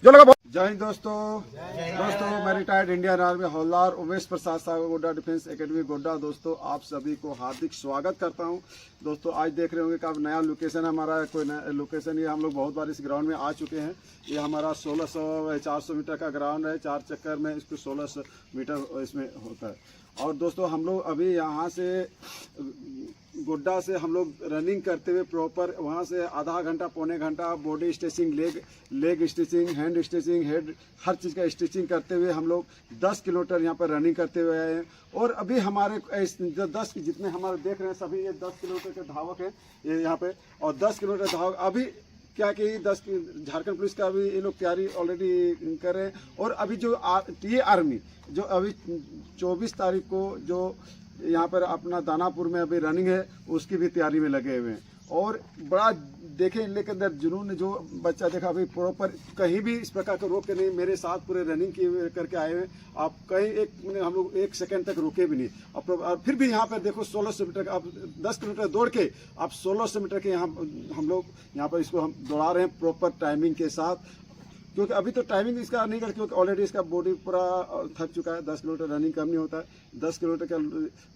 जो लगा जय हिंद दोस्तों। मैं रिटायर्ड इंडियन आर्मी हवलदार उमेश प्रसाद साहब गोड्डा डिफेंस एकेडमी गोड्डा। दोस्तों आप सभी को हार्दिक स्वागत करता हूं। दोस्तों आज देख रहे होंगे कि अब नया लोकेशन हमारा कोई नया लोकेशन, ये हम लोग बहुत बार इस ग्राउंड में आ चुके हैं। ये हमारा 400 मीटर का ग्राउंड है। 4 चक्कर में इसको 1600 मीटर इसमें होता है। और दोस्तों हम लोग अभी यहाँ से गोड्डा से हम लोग रनिंग करते हुए प्रॉपर वहाँ से आधा घंटा पौने घंटा body stretching, leg stretching, hand stretching, head हर चीज़ का स्ट्रेचिंग करते हुए हम लोग 10 किलोमीटर यहाँ पर रनिंग करते हुए आए हैं। और अभी हमारे 10 जितने हमारे देख रहे हैं सभी ये 10 किलोमीटर के धावक हैं ये यहाँ पे। और 10 किलोमीटर धावक अभी क्या कि 10 झारखंड पुलिस का अभी ये लोग तैयारी ऑलरेडी कर रहे हैं। और अभी जो ये आर्मी जो अभी 24 तारीख को जो यहाँ पर अपना दानापुर में अभी रनिंग है उसकी भी तैयारी में लगे हुए हैं। और बड़ा देखें इनके अंदर जुनून, जो बच्चा देखा अभी प्रॉपर कहीं भी इस प्रकार के रोक के नहीं, मेरे साथ पूरे रनिंग किए करके आए हुए। आप कहीं हम लोग 1 सेकंड तक रुके भी नहीं। और फिर भी यहाँ पर देखो 1600 मीटर का आप 10 किलोमीटर दौड़ के आप 1600 मीटर के यहाँ हम लोग यहाँ पर इसको हम दौड़ा रहे हैं प्रॉपर टाइमिंग के साथ। क्योंकि अभी तो टाइमिंग इसका नहीं कर, क्योंकि ऑलरेडी इसका बॉडी पूरा थक चुका है। 10 किलोमीटर रनिंग कम नहीं होता है। 10 किलोमीटर का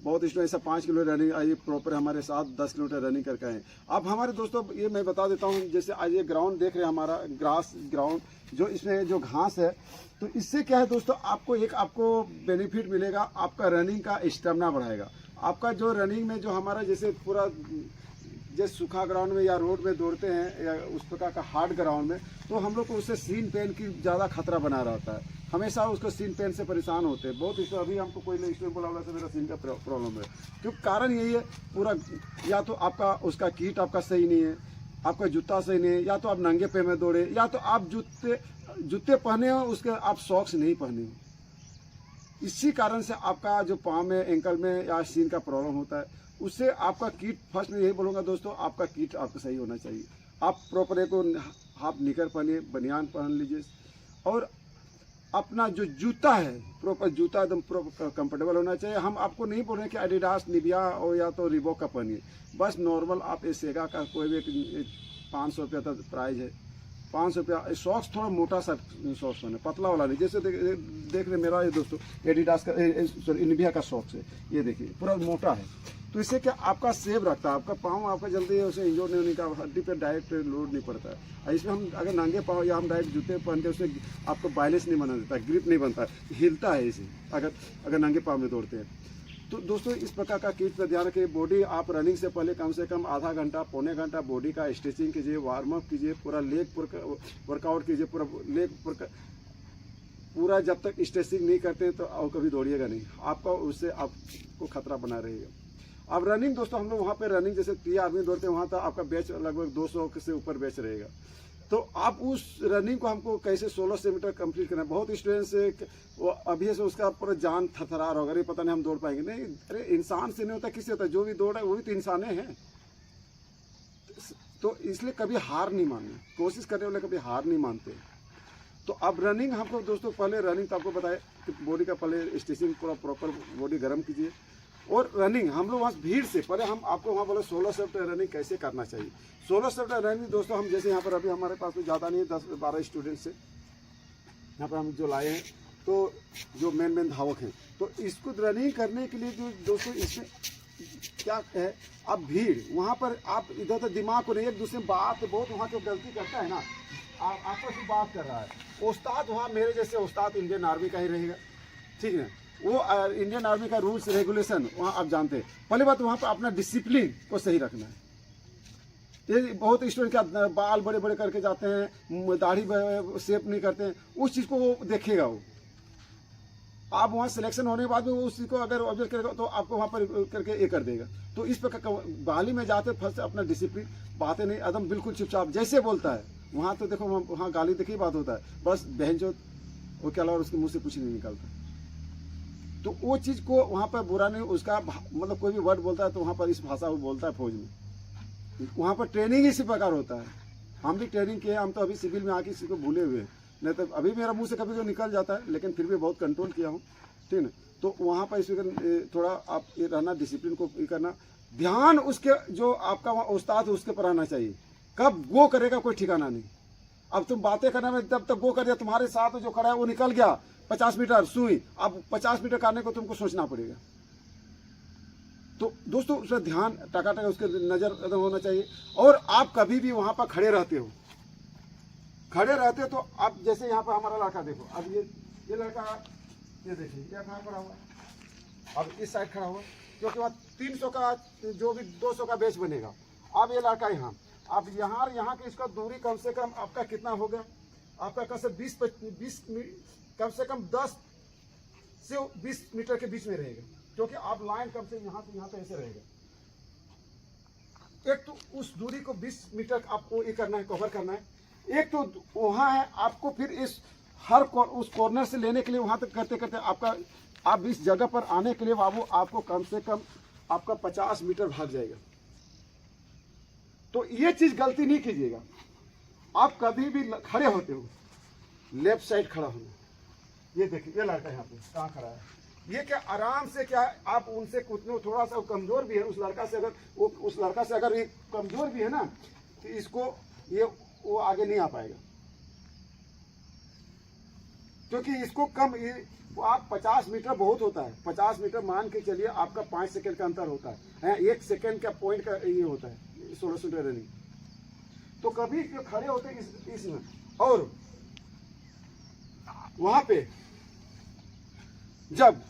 बहुत स्टूडेंट ऐसा 5 किलोमीटर रनिंग आइए प्रॉपर हमारे साथ 10 किलोमीटर रनिंग करके आए। अब हमारे दोस्तों ये मैं बता देता हूँ, जैसे आज ये ग्राउंड देख रहे हैं हमारा ग्रास ग्राउंड, जो इसमें जो घास है, तो इससे क्या है दोस्तों आपको बेनिफिट मिलेगा। आपका रनिंग का स्टेमिना बढ़ाएगा। आपका जो रनिंग में जो हमारा जैसे पूरा जैसे सूखा ग्राउंड में या रोड में दौड़ते हैं या उस प्रकार का हार्ड ग्राउंड में, तो हम लोग को उससे सीन पेन की ज़्यादा खतरा बना रहता है। हमेशा उसको सीन पेन से परेशान होते हैं बहुत। इसमें अभी हमको कोई स्टूडेंट बोला से मेरा सीन का प्रॉब्लम है, क्योंकि कारण यही है पूरा, या तो आपका उसका किट आपका सही नहीं है, आपका जूता सही नहीं है, या तो आप नंगे पे में दौड़े, या तो आप जूते पहने हो उसके आप सॉक्स नहीं पहने हो। इसी कारण से आपका जो पाँव में एंकल में या सीन का प्रॉब्लम होता है। उससे आपका किट, फर्स्ट में यही बोलूँगा दोस्तों, आपका किट आपका सही होना चाहिए। आप प्रॉपर एक हाफ निकर पहनिए, बनियान पहन लीजिए। और अपना जो जूता है प्रॉपर जूता एकदम प्रॉपर कंफर्टेबल होना चाहिए। हम आपको नहीं बोल रहे कि एडिडास, निविया और या तो रिबॉक का पहनिए। बस नॉर्मल आप सेगा का कोई भी 500 रुपया तक प्राइस है, 500 रुपया। सॉक्स थोड़ा मोटा सा सॉक्स होना, पतला वाला नहीं। जैसे देख रहे मेरा ये दोस्तों एडिडास का सॉरी निविया का सॉक्स है, ये देखिए पूरा मोटा है। तो इससे क्या आपका सेव रखता है, आपका पाँव आपका जल्दी उसे इंजोर नहीं होने का, हड्डी पे डायरेक्ट लोड नहीं पड़ता है। इसमें हम अगर नंगे पाँव या हम डायरेक्ट जूते पहनते हैं, उससे आपको बैलेंस नहीं बना देता, ग्रिप नहीं बनता, हिलता है इसे अगर नंगे पाँव में दौड़ते हैं। तो दोस्तों इस प्रकार का किट पर ध्यान रखिए। बॉडी आप रनिंग से पहले कम से कम आधा घंटा पौने घंटा बॉडी का स्ट्रेचिंग कीजिए, वार्म अप कीजिए, पूरा लेग वर्कआउट कीजिए, पूरा लेग पूरा जब तक स्ट्रेचिंग नहीं करते तो और कभी दौड़िएगा नहीं, आपका उससे आपको खतरा बना रहेगा। अब रनिंग दोस्तों हम लोग वहाँ पे रनिंग जैसे 3 आदमी दौड़ते हैं, वहाँ तक आपका बैच लगभग 200 से ऊपर बैच रहेगा। तो आप उस रनिंग को हमको कैसे 1600 मीटर कंप्लीट करना है। बहुत स्टूडेंट से वो अभी से उसका पूरा जान थरथरा रहा होगा, अरे पता नहीं हम दौड़ पाएंगे। नहीं, अरे इंसान से नहीं होता, किससे होता है? जो भी दौड़ है वो भी तो इंसान है। तो इसलिए कभी हार नहीं मानना, कोशिश करने वाले कभी हार नहीं मानते। तो अब रनिंग हमको दोस्तों पहले रनिंग तो आपको बताया कि बॉडी का पहले स्ट्रेचिंग पूरा प्रॉपर बॉडी गर्म कीजिए। और रनिंग हम लोग वहाँ भीड़ से पहले हम आपको वहाँ बोले 1600 मीटर रनिंग कैसे करना चाहिए। 1600 मीटर रनिंग दोस्तों हम जैसे यहाँ पर अभी हमारे पास तो ज़्यादा नहीं है, 10-12 स्टूडेंट से यहाँ पर हम जो लाए हैं, तो जो मेन धावक हैं, तो इसको रनिंग करने के लिए जो दोस्तों इसमें क्या है, आप भीड़ वहाँ पर आप इधर उधर दिमाग को नहीं, एक दूसरे बात बहुत वहाँ जो गलती करता है ना, आपस में बात कर रहा है। उस्ताद वहाँ मेरे जैसे उस्ताद इंडियन आर्मी का ही रहेगा, ठीक है। वो इंडियन आर्मी का रूल्स रेगुलेशन वहाँ आप जानते हैं। पहली बात वहाँ पर अपना डिसिप्लिन को सही रखना है। ये बहुत स्टूडेंट क्या बाल बड़े बड़े करके जाते हैं, दाढ़ी शेप नहीं करते हैं, उस चीज़ को वो देखेगा। वो आप वहाँ सिलेक्शन होने के बाद में वो उस चीज़ को अगर ऑब्जर्व करेगा तो आपको वहाँ पर करके ये कर देगा। तो इस प्रकार बाली में जाते फर्स्ट अपना डिसिप्लिन, बातें नहीं एकदम बिल्कुल चुपचाप जैसे बोलता है। वहाँ तो देखो वहाँ गाली देखी बात होता है, बस बहन जो वो क्या अलावा उसके मुँह से कुछ नहीं निकलता। तो वो चीज़ को वहाँ पर बुरा नहीं, उसका मतलब कोई भी वर्ड बोलता है तो वहाँ पर इस भाषा वो बोलता है फौज में। वहाँ पर ट्रेनिंग इसी प्रकार होता है। हम भी ट्रेनिंग किए, हम तो अभी सिविल में आके इसी को भूले हुए हैं, नहीं तो अभी मेरा मुंह से कभी कभी निकल जाता है, लेकिन फिर भी बहुत कंट्रोल किया हूँ, ठीक है। तो वहाँ पर इस थोड़ा आप ये रहना, डिसिप्लिन को ये करना, ध्यान उसके जो आपका वहाँ उस्ताद है उसके पर आना चाहिए। कब वो करेगा कोई ठिकाना नहीं। अब तुम बातें करने में जब तक वो कर दिया, तुम्हारे साथ जो खड़ा है वो निकल गया 50 मीटर सुई, अब 50 मीटर करने को तुमको सोचना पड़ेगा। तो दोस्तों उसका ध्यान टका उसके नजर होना चाहिए। और आप कभी भी वहां पर खड़े रहते हो तो अब जैसे यहाँ पर हमारा लड़का देखो, अब ये लड़का ये देखिए क्या कहाँ खड़ा हुआ, अब इस साइड खड़ा हुआ, क्योंकि वहाँ 300 का जो भी 200 का बैच बनेगा। अब ये लड़का यहाँ, अब यहाँ की इसका दूरी कम से कम आपका कितना हो गया, आपका कम से 20 कम से कम 10 से 20 मीटर के बीच में रहेगा, क्योंकि आप लाइन कम से यहाँ से यहाँ पे ऐसे रहेगा। एक तो उस दूरी को 20 मीटर आपको ये करना है, कवर करना है। एक तो वहाँ है आपको फिर इस उस कॉर्नर से लेने के लिए वहां तक करते करते आप इस जगह पर आने के लिए बाबू आपको कम से कम आपका 50 मीटर भाग जाएगा। तो ये चीज गलती नहीं कीजिएगा। आप कभी भी खड़े होते हो लेफ्ट साइड खड़ा होना। ये देखिए ये लड़का यहाँ पे कहाँ खड़ा है, ये क्या आराम से क्या आप उनसे कुछ थोड़ा सा कमजोर भी है, उस लड़का से अगर ये कमजोर भी है ना, तो इसको वो आगे नहीं आ पाएगा, क्योंकि इसको वो आप 50 मीटर बहुत होता है। 50 मीटर मान के चलिए आपका 5 सेकंड का अंतर होता है, 1 सेकंड का पॉइंट का ये होता है 1600 मीटर रनिंग। तो कभी खड़े होते इसमें, और वहां पे जब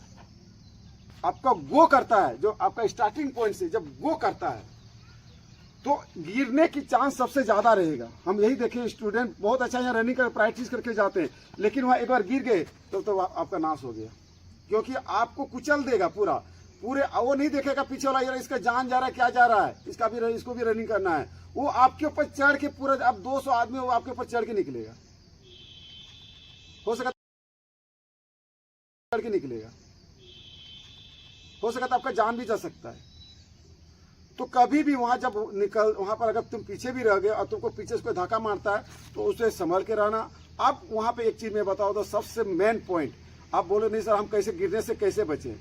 आपका गो करता है, जो आपका स्टार्टिंग पॉइंट से जब गो करता है, तो गिरने की चांस सबसे ज्यादा रहेगा। हम यही देखें, स्टूडेंट बहुत अच्छा यहाँ रनिंग कर प्रैक्टिस करके जाते हैं, लेकिन वहां एक बार गिर गए तो आपका नाश हो गया, क्योंकि आपको कुचल देगा पूरे। वो नहीं देखेगा पीछे वाला यार इसका जान जा रहा है क्या जा रहा है, इसको भी रनिंग करना है। वो आपके ऊपर चढ़ के पूरा, आप 200 आदमी वो आपके ऊपर चढ़ के निकलेगा, हो सका चढ़ के निकलेगा, हो सका तो आपका जान भी जा सकता है। तो कभी भी वहां पर अगर तुम पीछे भी रह गए और तुमको पीछे से कोई धक्का मारता है तो उसे संभल के रहना। अब वहां पे एक चीज मैं बताओ तो सबसे मेन पॉइंट, आप बोले नहीं सर हम कैसे गिरने से कैसे बचें।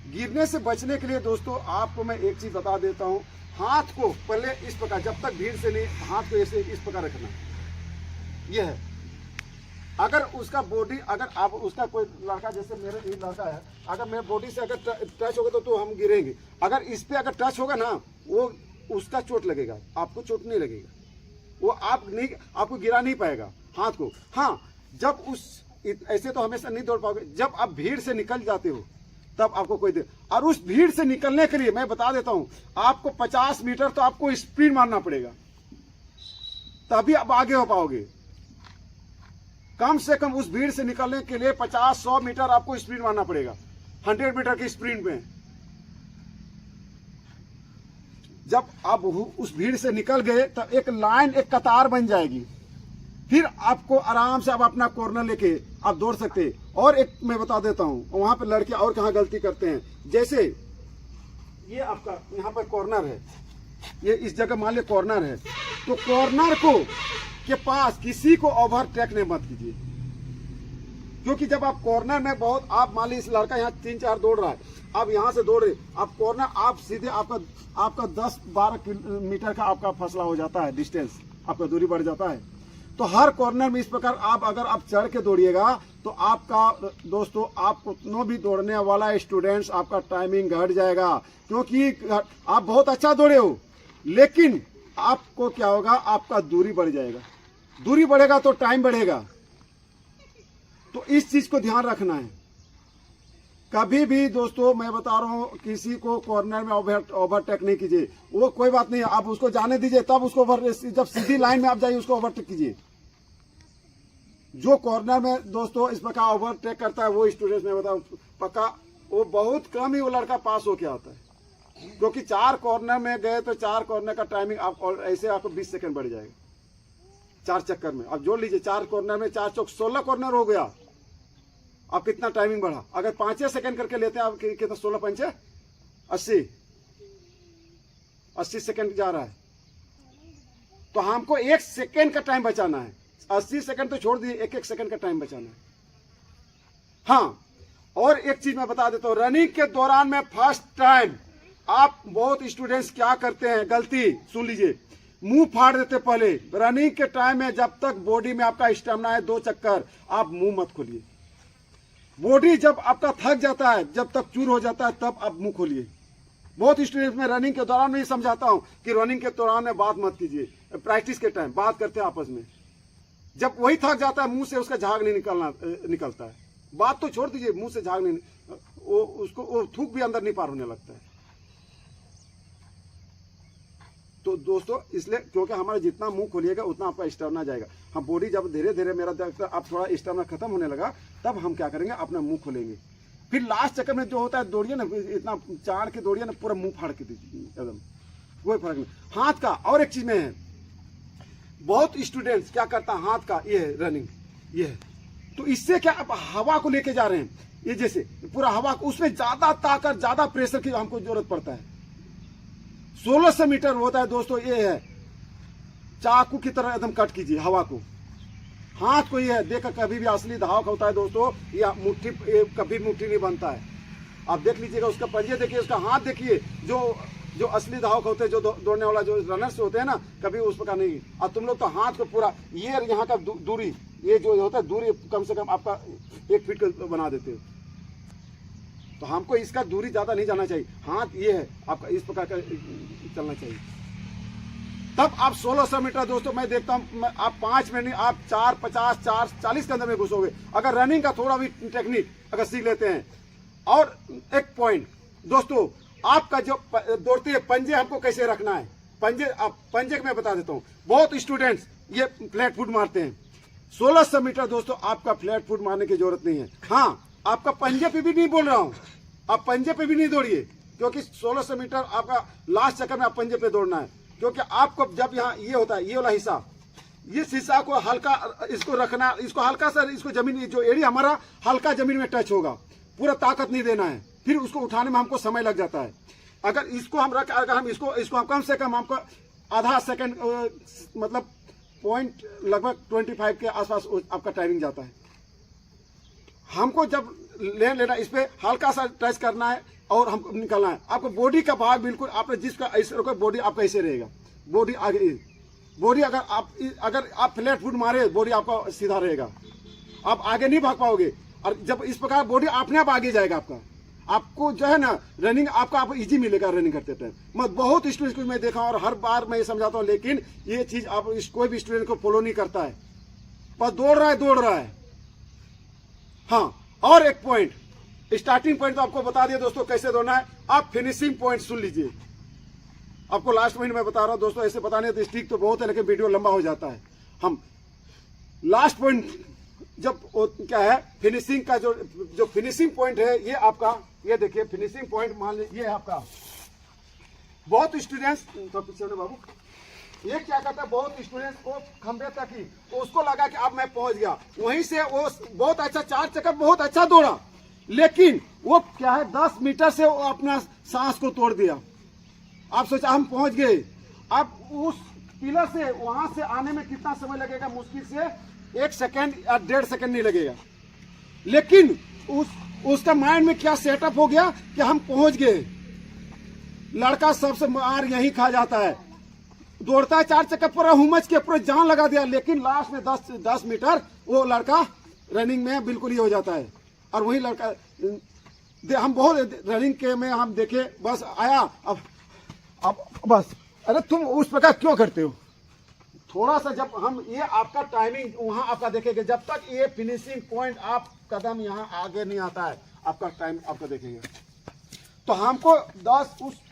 गिरने से बचने के लिए दोस्तों आपको मैं एक चीज बता देता हूं, हाथ को पहले इस प्रकार, जब तक भीड़ से नहीं, हाथ को ऐसे इस प्रकार रखना। यह है, अगर उसका बॉडी, अगर आप उसका कोई लड़का जैसे मेरे ये लड़का है, अगर मेरे बॉडी से अगर टच होगा तो हम गिरेंगे। अगर इस पे अगर टच होगा ना, वो उसका चोट लगेगा, आपको चोट नहीं लगेगा, वो आपको गिरा नहीं पाएगा हाथ को। हाँ, जब ऐसे तो हमेशा नहीं दौड़ पाओगे, जब आप भीड़ से निकल जाते हो तब आपको कोई दे। और उस भीड़ से निकलने के लिए मैं बता देता हूं, आपको 50 मीटर तो आपको स्प्रिंट मारना पड़ेगा, तभी आप आगे हो पाओगे। कम से कम उस भीड़ से निकलने के लिए 50-100 मीटर आपको स्प्रिंट मारना पड़ेगा, 100 मीटर की स्प्रिंट में। जब आप उस भीड़ से निकल गए तब एक लाइन, एक कतार बन जाएगी, फिर आपको आराम से आप अपना कॉर्नर लेके आप दौड़ सकते हैं। और एक मैं बता देता हूं, वहां पे लड़के और कहां गलती करते हैं, जैसे ये आपका यहाँ पर कॉर्नर है, ये इस जगह मान लिया कॉर्नर है, तो कॉर्नर के पास किसी को ओवरटेक नहीं मत कीजिए, क्योंकि जब आप कॉर्नर में बहुत, आप मान लीजिए इस लड़का यहाँ 3-4 दौड़ रहा है, आप यहाँ से दौड़ रहे, आप कॉर्नर, आप सीधे आपका 10-12 मीटर का आपका फासला हो जाता है, डिस्टेंस आपका दूरी बढ़ जाता है। तो हर कॉर्नर में इस प्रकार अगर आप चढ़ के दौड़िएगा तो आपका दोस्तों, आप कितनों भी दौड़ने वाला स्टूडेंट्स आपका टाइमिंग घट जाएगा, क्योंकि आप बहुत अच्छा दौड़े हो, लेकिन आपको क्या होगा, आपका दूरी बढ़ जाएगा, दूरी बढ़ेगा तो टाइम बढ़ेगा। तो इस चीज को ध्यान रखना है। कभी भी दोस्तों मैं बता रहा हूं, किसी को कॉर्नर में ओवरटेक नहीं कीजिए। वो कोई बात नहीं, आप उसको जाने दीजिए, तब उसको जब सीधी लाइन में आप जाइए उसको ओवरटेक कीजिए। जो कॉर्नर में दोस्तों इस प्रकार ओवरटेक करता है, वो स्टूडेंट मैं बताऊं पक्का वो बहुत कम ही वो लड़का पास होके आता है, क्योंकि 4 कॉर्नर में गए तो 4 कॉर्नर का टाइमिंग आप ऐसे आपको 20 सेकंड बढ़ जाएगा 4 चक्कर में। अब जोड़ लीजिए, 4 कॉर्नर में 4 चौक 16 कॉर्नर हो गया। अब कितना टाइमिंग बढ़ा, अगर 5 सेकंड करके लेते हैं आप कितना, 16-5 80 सेकंड जा रहा है। तो हमको 1 सेकंड का टाइम बचाना है, 80 सेकंड तो छोड़ दिए, 1-1 सेकंड का टाइम बचाना है। हाँ, और एक चीज मैं बता देता हूं, रनिंग के दौरान में फर्स्ट टाइम आप बहुत स्टूडेंट्स क्या करते हैं, गलती सुन लीजिए, मुंह फाड़ देते पहले। रनिंग के टाइम में जब तक बॉडी में आपका स्टेमिना है 2 चक्कर, आप मुंह मत खोलिए। बॉडी जब आपका थक जाता है, जब तक चूर हो जाता है, तब आप मुंह खोलिए। बहुत स्टूडेंट्स में रनिंग के दौरान नहीं समझाता हूं कि रनिंग के दौरान में बात मत कीजिए, प्रैक्टिस के टाइम बात करते हैं आपस में। जब वही थक जाता है, मुंह से उसका झाग नहीं निकलता है। बात तो छोड़ दीजिए, मुंह से झाग नहीं, वो थूक भी अंदर नहीं पार होने लगता है। तो दोस्तों इसलिए, क्योंकि हमारा जितना मुंह खोलिएगा उतना आपका स्टेमिना जाएगा। हम बॉडी जब धीरे धीरे मेरा देखता अब थोड़ा स्टेमिना खत्म होने लगा, तब हम क्या करेंगे, अपना मुंह खोलेंगे। फिर लास्ट चक्कर में जो होता है, दौड़िए ना, इतना चाड़ के दौड़िए ना, पूरा मुंह फाड़ के दीजिए एकदम, कोई फर्क नहीं। हाथ का और एक चीज में है, बहुत स्टूडेंट्स क्या करता है, हाथ का ये है रनिंग, ये है, तो इससे क्या आप हवा को लेके जा रहे हैं, ये जैसे पूरा हवा को, उसमें ज्यादा ताकत, ज्यादा प्रेशर की हमको जरूरत पड़ता है। 1600 मीटर होता है दोस्तों, ये है चाकू की तरह एकदम कट कीजिए हवा को। हाथ को ये है, देखकर कभी भी असली धावक होता है दोस्तों, या मुट्ठी, कभी मुट्ठी नहीं बनता है। आप देख लीजिएगा, उसका पंजे देखिए, उसका हाथ देखिए, जो असली धावक होते हैं, जो दौड़ने वाला, जो रनर्स होते हैं ना, कभी उस प्रकार नहीं। और तुम लोग तो हाथ को पूरा, ये यहाँ का दूरी, ये जो होता है दूरी, कम से कम आपका 1 फीट का बना देते हो। तो हमको इसका दूरी ज्यादा नहीं जाना चाहिए। हाथ ये है आपका, इस प्रकार का चलना चाहिए, तब आप 1600 मीटर दोस्तों, मैं देखता हूं आप 5 मिनट नहीं, आप 4:50, 4:40 के अंदर में घुसोगे, अगर रनिंग का थोड़ा भी टेक्निक अगर सीख लेते हैं। और एक पॉइंट दोस्तों, आपका जो दौड़ते हैं पंजे हमको कैसे रखना है, पंजे मैं बता देता हूं। बहुत स्टूडेंट्स ये फ्लैट फुट मारते हैं। 1600 मीटर दोस्तों, आपका फ्लैट फुट मारने की जरूरत नहीं है। हाँ, आपका पंजे पे भी नहीं बोल रहा हूं, आप पंजे पे भी नहीं दौड़िए, क्योंकि 1600 मीटर आपका लास्ट चक्कर में आप पंजे पे दौड़ना है। क्योंकि आपको जब यहाँ ये होता है, ये वाला हिस्सा, इस हिस्सा को हल्का, इसको रखना, इसको हल्का सा, इसको जमीन, जो एरिया हमारा हल्का जमीन में टच होगा, पूरा ताकत नहीं देना है। फिर उसको उठाने में हमको समय लग जाता है। अगर इसको हम रख, अगर हम इसको हम कम से कम हमको आधा सेकंड, मतलब पॉइंट लगभग 25 के आसपास आपका टाइमिंग जाता है। हमको जब लेना, इस पे हल्का सा टच करना है और हमको निकलना है। आपको बॉडी का भाग बिल्कुल, आपने जिसका ऐसे रखो, बॉडी आपका ऐसे रहेगा, बॉडी आगे, बॉडी अगर आप फ्लैट फुट मारे, बॉडी आपका सीधा रहेगा, आप आगे नहीं भाग पाओगे। और जब इस प्रकार बॉडी अपने आप आगे जाएगा, आपको जो है ना रनिंग आपका आप इजी मिलेगा रनिंग करते टाइम। मैं बहुत स्टूडेंट को मैं देखा और हर बार मैं ये समझाता हूँ, लेकिन ये चीज आप कोई भी स्टूडेंट को फॉलो नहीं करता है, बस दौड़ रहा है। हाँ, और एक पॉइंट, स्टार्टिंग पॉइंट तो आपको बता दिया दोस्तों कैसे दौड़ना है। आप फिनिशिंग पॉइंट सुन लीजिए, आपको लास्ट पॉइंट मैं बता रहा हूं दोस्तों, ऐसे बताने तो स्टिक तो बहुत है, लेकिन वीडियो लंबा हो जाता है। हम लास्ट पॉइंट जब क्या है, फिनिशिंग का जो फिनिशिंग पॉइंट है, ये आपका, ये देखिए फिनिशिंग पॉइंट मान लीजिए, ये आपका। बहुत स्टूडेंट्स तो पीछे बाबू, ये क्या करता है, बहुत स्टूडेंट्स को खंबे तक ही, तो उसको लगा कि अब मैं पहुंच गया, वहीं से वो बहुत अच्छा 4 चक्कर बहुत अच्छा दौड़ा, लेकिन वो क्या है 10 मीटर से वो अपना सांस को तोड़ दिया। आप सोचा हम पहुंच गए, अब उस पिलर से वहां से आने में कितना समय लगेगा, मुश्किल से 1 सेकंड या 1.5 सेकंड नहीं लगेगा। लेकिन उसका माइंड में क्या सेटअप हो गया कि हम पहुंच गए। लड़का सबसे मार यही खा जाता है, दौड़ता है 4 चक्कर, पूरा हुमच के पूरा जान लगा दिया, लेकिन लास्ट में 10 मीटर वो लड़का रनिंग में बिल्कुल ही हो जाता है। और वही लड़का हम बहुत रनिंग के में हम देखे, बस आया, अब बस, अरे तुम उस प्रकार क्यों करते हो। थोड़ा सा जब हम ये आपका टाइमिंग वहां आपका देखेंगे, जब तक ये फिनिशिंग पॉइंट आप कदम यहाँ आगे नहीं आता है, आपका टाइम आपका देखेंगे। तो हमको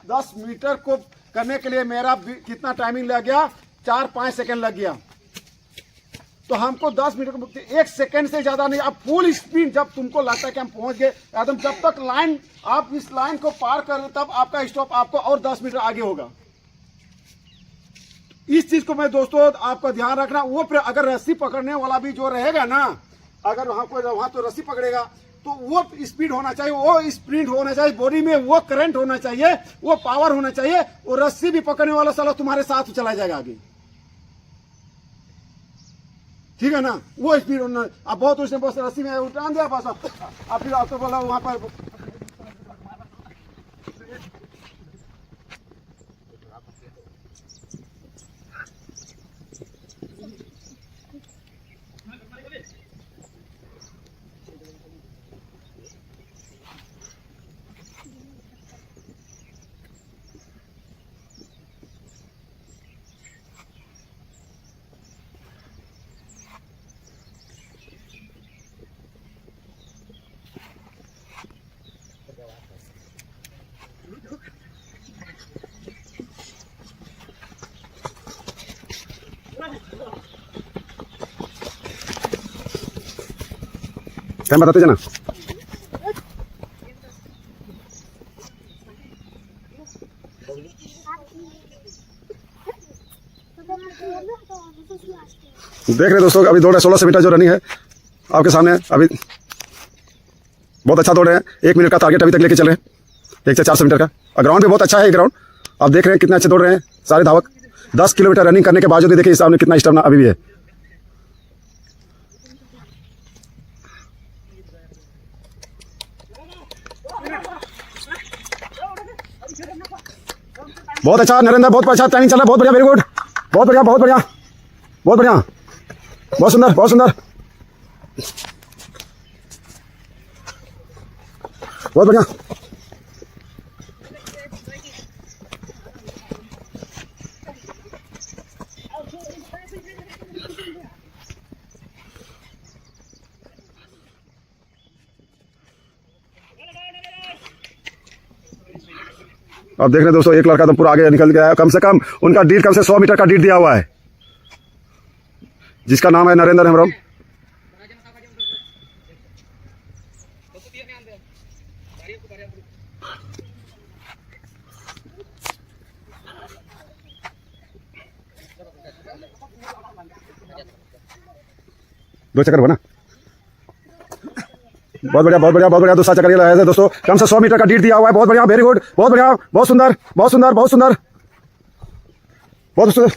10 मीटर को करने के लिए मेरा कितना टाइमिंग लग गया, 4-5 सेकंड लग गया। तो हमको 10 मीटर को 1 सेकंड से ज्यादा नहीं, आप फुल स्पीड, जब तुमको लगता है कि हम पहुंच गए एकदम, जब तक लाइन, आप इस लाइन को पार कर, तब आपका स्टॉप आपको और 10 मीटर आगे होगा। इस चीज को मैं दोस्तों आपका ध्यान रखना। वो अगर रस्सी पकड़ने वाला भी जो रहेगा ना, अगर वहां तो रस्सी पकड़ेगा, तो वो स्पीड होना चाहिए, वो स्प्रिंट होना चाहिए, बॉडी में वो करंट होना चाहिए, वो पावर होना चाहिए। वो रस्सी भी पकड़ने वाला साला तुम्हारे साथ चला जाएगा आगे, ठीक है ना, वो स्पीड होना। अब बहुत उसने बस रस्सी में उठान दिया, बस अब फिर आपको बोला वहां पर टाइम बताते जाना। देख रहे दोस्तों अभी दौड़ रहे 1600 मीटर जो रनिंग है आपके सामने। अभी बहुत अच्छा दौड़ रहे हैं। 1 मिनट का टारगेट अभी तक लेके चल रहे हैं 1 से 400 मीटर का। और ग्राउंड भी बहुत अच्छा है। ग्राउंड आप देख रहे हैं कितने अच्छे दौड़ रहे हैं सारे धावक। 10 किलोमीटर रनिंग करने के बावजूद भी देखिए सामने कितना स्टेमिना अभी भी है। बहुत अच्छा नरेंद्र, बहुत अच्छा ट्रेनिंग चल रहा है। बहुत बढ़िया, वेरी गुड, बहुत बढ़िया, बहुत बढ़िया, बहुत बढ़िया, बहुत सुंदर, बहुत सुंदर, बहुत बढ़िया। आप देख रहे हैं दोस्तों एक लड़का तो पूरा आगे निकल गया है। कम से कम उनका डीड कम से 100 मीटर का डीड दिया हुआ है, जिसका नाम है नरेंद्र हेम्ब्रम। दो चक्कर बना, बहुत बढ़िया, बहुत बढ़िया, बहुत बढ़िया। दूसरा चक्कर ये लगाया है दोस्तों। कम से 100 मीटर का डीड दिया हुआ है। बहुत बढ़िया, वेरी गुड, बहुत बढ़िया, बहुत सुंदर, बहुत सुंदर, बहुत सुंदर, बहुत सुंदर।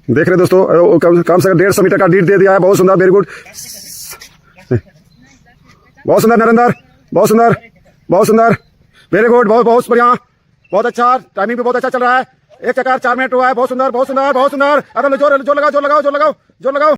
देख रहे दोस्तों कम से कम 150 मीटर का डीड दे दिया है। बहुत सुंदर, वेरी गुड, बहुत सुंदर नरेंद्र, बहुत सुंदर, बहुत सुंदर, वेरी गुड, बहुत बहुत बढ़िया, बहुत अच्छा। टाइमिंग भी बहुत अच्छा चल रहा है। 1 चक्कर 4 मिनट हुआ है। बहुत सुंदर, बहुत सुंदर, बहुत सुंदर। अरे जोर लगाओ, जोर लगाओ, जोर लगाओ, जोर लगाओ।